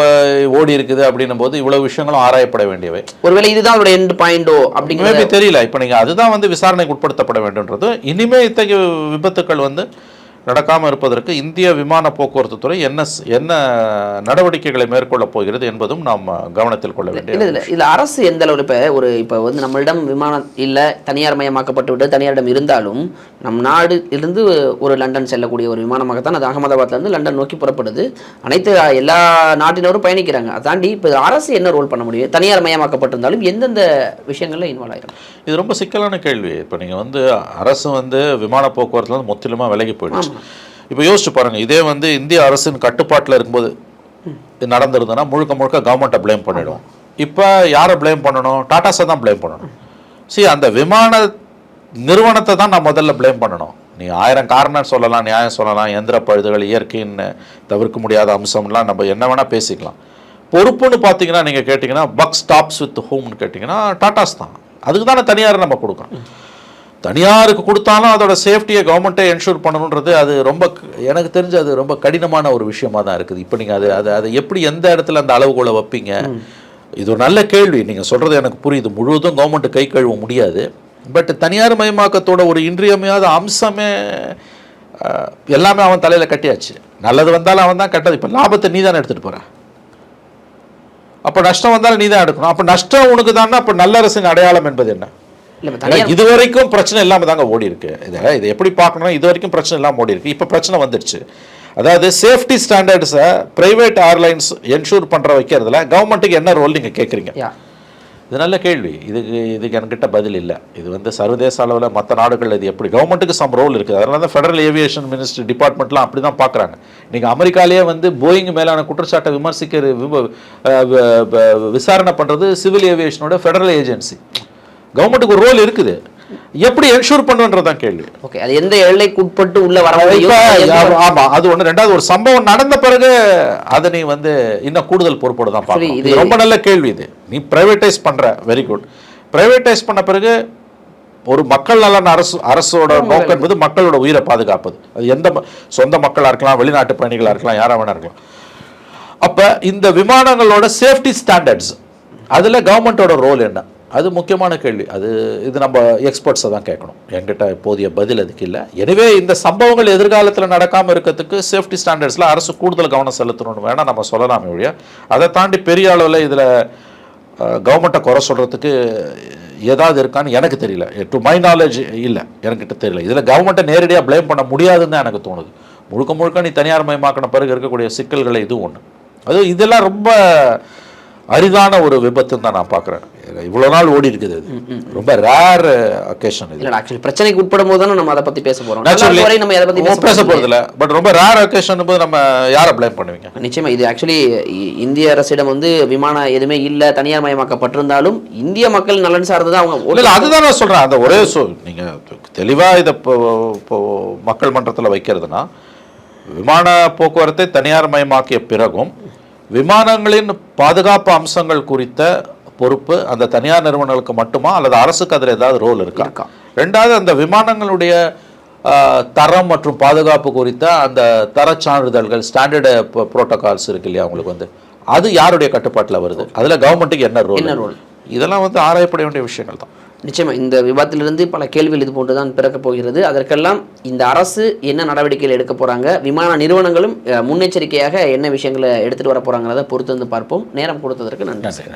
ஓடி இருக்குது அப்படின்னும் போது இவ்வளவு விஷயங்களும் ஆராயப்பட வேண்டியவை. ஒருவேளை இதுதான் அவருடைய எண்ட் பாயிண்டோ அப்படிங்கிறது தெரியல. இப்போ நீங்கள் அதுதான் வந்து விசாரணைக்கு உட்படுத்தப்பட வேண்டும்ன்றது. இனிமே இத்தகைய விபத்துக்கள் வந்து நடக்காமல் இருப்பதற்கு இந்திய விமான போக்குவரத்து துறை என்ன நடவடிக்கைகளை மேற்கொள்ளப் போகிறது என்பதும் நாம் கவனத்தில் கொள்ள வேண்டியது. இதில் அரசு எந்த அளவில் இப்போ வந்து நம்மளிடம் விமானம் இல்லை, தனியார் மயமாக்கப்பட்டு விட்டு தனியாரிடம் இருந்தாலும் நம் நாடு இருந்து ஒரு லண்டன் செல்லக்கூடிய ஒரு விமானமாகத்தான் அது அகமதாபாத்லேருந்து லண்டன் நோக்கி புறப்படுது. எல்லா நாட்டினரும் பயணிக்கிறாங்க. அதை தாண்டி இப்போ அரசு என்ன ரோல் பண்ண முடியும்? தனியார் மயமாக்கப்பட்டிருந்தாலும் எந்தெந்த விஷயங்களில் இன்வால்வ் ஆகிடும்? இது ரொம்ப சிக்கலான கேள்வி. இப்போ நீங்கள் வந்து அரசு வந்து விமான போக்குவரத்துல வந்து முற்றிலுமாக விலகி போயிடுச்சு. இப்போ யோசிச்சு பாருங்கள், இதே வந்து இந்திய அரசின் கட்டுப்பாட்டில் இருக்கும்போது இது நடந்திருந்ததுன்னா முழுக்க கவர்மெண்ட்டை ப்ளேம் பண்ணிவிடும். இப்போ யாரை ப்ளேம் பண்ணணும்? டாட்டாஸை தான் ப்ளேம் பண்ணணும். அந்த விமான நிறுவனத்தை தான் நான் முதல்ல ப்ளேம் பண்ணணும். நீ 1000 காரணம் சொல்லலாம், நியாயம் சொல்லலாம், எந்திர பழுதுகள், இயற்கைன்னு தவிர்க்க முடியாத அம்சம்லாம் நம்ம என்ன வேணால் பேசிக்கலாம். பொறுப்புன்னு பார்த்தீங்கன்னா நீங்கள் கேட்டிங்கன்னா பக் ஸ்டாப்ஸ் வித் ஹோம்னு கேட்டிங்கன்னா டாட்டாஸ் தான். அதுக்கு தானே தனியார் நம்ம கொடுக்கணும். தனியாருக்கு கொடுத்தாலும் அதோட சேஃப்டியை கவர்மெண்ட்டே என்ஷூர் பண்ணணுன்றது அது ரொம்ப, எனக்கு தெரிஞ்சு அது ரொம்ப கடினமான ஒரு விஷயமா தான் இருக்குது. இப்போ நீங்கள் அதை எப்படி எந்த இடத்துல அந்த அளவுகோலை வைப்பீங்க? இது ஒரு நல்ல கேள்வி. நீங்கள் சொல்கிறது எனக்கு புரியுது. முழுவதும் கவர்மெண்ட் கை கழுவ முடியாது. பட் தனியார் மயமாக்கத்தோட ஒரு இன்றியமையாத அம்சமே எல்லாமே அவன் தலையில் கட்டியாச்சு. நல்லது வந்தாலும் அவன் தான் கட்டது. இப்போ லாபத்தை நீ தானே எடுத்துகிட்டு போகிற. அப்போ நஷ்டம் வந்தாலும் நீ தான் எடுக்கணும். அப்போ நஷ்டம் உனக்கு தானே. அப்போ நல்ல அரசின் அடையாளம் என்பது என்ன? இது வரைக்கும் பிரச்சனை இல்லாமல் தாங்க ஓடி இருக்கு. இதை எப்படி பார்க்கணும்னா இது வரைக்கும் பிரச்சனை இல்லாமல் ஓடி இருக்கு. இப்போ பிரச்சனை வந்துடுச்சு. அதாவது சேஃப்டி ஸ்டாண்டர்ட்ஸை பிரைவேட் ஏர்லைன்ஸ் என்ஷூர் பண்ணுற வைக்கிறதுல கவர்மெண்ட்டுக்கு என்ன ரோல் நீங்கள் கேட்குறீங்க? இது நல்ல கேள்வி. இதுக்கு என்கிட்ட பதில் இல்லை. இது வந்து சர்வதேச அளவில் மற்ற நாடுகளில் இது எப்படி கவர்மெண்ட்டுக்கு சம் ரோல் இருக்குது. அதனால தான் ஃபெடரல் ஏவியேஷன் மினிஸ்ட்ரி டிபார்ட்மெண்ட்லாம் அப்படி தான் பார்க்குறாங்க. நீங்கள் அமெரிக்காலேயே வந்து போயிங் மேலான குற்றச்சாட்டை விசாரணை பண்ணுறது சிவில் ஏவியேஷனோட ஃபெடரல் ஏஜென்சி. கவர்மெண்ட்டுக்கு ஒரு ரோல் இருக்குது. எப்படி என்ஷூர் பண்ணுன்றதான் கேள்வி. ஓகே, அது எந்த எல்லைக்கு உட்பட்டு உள்ள வர? ஆமா, அது ஒன்று. ரெண்டாவது, ஒரு சம்பவம் நடந்த பிறகு அதை நீ வந்து இன்னும் கூடுதல் பொறுப்போடு தான் பார்க்கணும். இது ரொம்ப நல்ல கேள்வி. இது நீ பிரைவேட்டைஸ் பண்ற, வெரி குட். பிரைவேட்டைஸ் பண்ண பிறகு ஒரு மக்கள் நலன் அரசோட நோக்கம் என்பது மக்களோட உயிரை பாதுகாப்பது. அது எந்த சொந்த மக்களாக இருக்கலாம், வெளிநாட்டு பயணிகளாக இருக்கலாம், யாரா வேணா இருக்கலாம். அப்ப இந்த விமானங்களோட சேஃப்டி ஸ்டாண்டர்ட்ஸ் அதுல கவர்மெண்டோட ரோல் என்ன? அது முக்கியமான கேள்வி. இது நம்ம எக்ஸ்பர்ட்ஸை தான் கேட்கணும். என்கிட்ட போதிய பதில் அதுக்கு இல்லை. எனவே இந்த சம்பவங்கள் எதிர்காலத்தில் நடக்காமல் இருக்கிறதுக்கு சேஃப்டி ஸ்டாண்டர்ட்ஸில் அரசு கூடுதல் கவனம் செலுத்தணும்னு வேணால் நம்ம சொல்லலாமே ஒழிய, அதை தாண்டி பெரிய அளவில் இதில் கவர்மெண்ட்டை குறை சொல்கிறதுக்கு ஏதாவது இருக்கான்னு எனக்கு தெரியல. டு மை நாலேஜ் இல்லை, எனக்கிட்ட தெரியல. இதில் கவர்மெண்ட்டை நேரடியாக ப்ளேம் பண்ண முடியாதுன்னு தான் எனக்கு தோணுது. முழுக்க நீ தனியார் மயமாக்கின பிறகு இருக்கக்கூடிய சிக்கல்களை இது ஒன்று. இதெல்லாம் ரொம்ப அரிதான ஒரு விபத்துன்னு தான் நான் பார்க்குறேன். இவ்வளோ நாள் ஓடி இருக்குது. ரொம்ப ரேர் அக்கேஷன். இது ஆக்சுவலி பிரச்சனைக்கு உட்படும் போது தானே நம்ம அதை பற்றி பேச போகிறோம். நம்ம அதை பற்றி பேச போகிறதில்ல. பட் ரொம்ப ரேர் அக்கேஷன் போது நம்ம யாரை ப்ளேம் பண்ணுவீங்க? நிச்சயமா இது ஆக்சுவலி இந்திய அரசிடம் வந்து விமானம் எதுவுமே இல்லை, தனியார் மயமாக்கப்பட்டிருந்தாலும் இந்திய மக்கள் நலன் சார்ந்தது அவங்க. இல்லை, அதுதான் நான் சொல்கிறேன். அந்த ஒரே நீங்கள் தெளிவாக இதை இப்போ மக்கள் மன்றத்தில் வைக்கிறதுனா, விமான போக்குவரத்தை தனியார் மயமாக்கிய பிறகும் விமானங்களின் பாதுகாப்பு அம்சங்கள் குறித்த பொறுப்பு அந்த தனியார் நிறுவனங்களுக்கு மட்டுமா, அல்லது அரசுக்கு அதில் ஏதாவது ரோல் இருக்கா? ரெண்டாவது, அந்த விமானங்களுடைய தரம் மற்றும் பாதுகாப்பு குறித்த அந்த தர சான்றிதழ்கள், ஸ்டாண்டர்டு புரோட்டோகால்ஸ் இருக்கு இல்லையா, அவங்களுக்கு வந்து அது யாருடைய கட்டுப்பாட்டில் வருது? அதில் கவர்மெண்ட்டுக்கு என்ன ரோல்? இதெல்லாம் வந்து ஆராயப்பட வேண்டிய விஷயங்கள் தான். நிச்சயமா இந்த விவாதத்திலிருந்து பல கேள்விகள் இது போன்று தான் பிறக்கப் போகிறது. அதற்கெல்லாம் இந்த அரசு என்ன நடவடிக்கைகள் எடுக்க போகிறாங்க, விமான நிறுவனங்களும் முன்னெச்சரிக்கையாக என்ன விஷயங்களை எடுத்துகிட்டு வர போகிறாங்கிறத பொறுத்து வந்து பார்ப்போம். நேரம் கொடுத்ததற்கு நன்றி.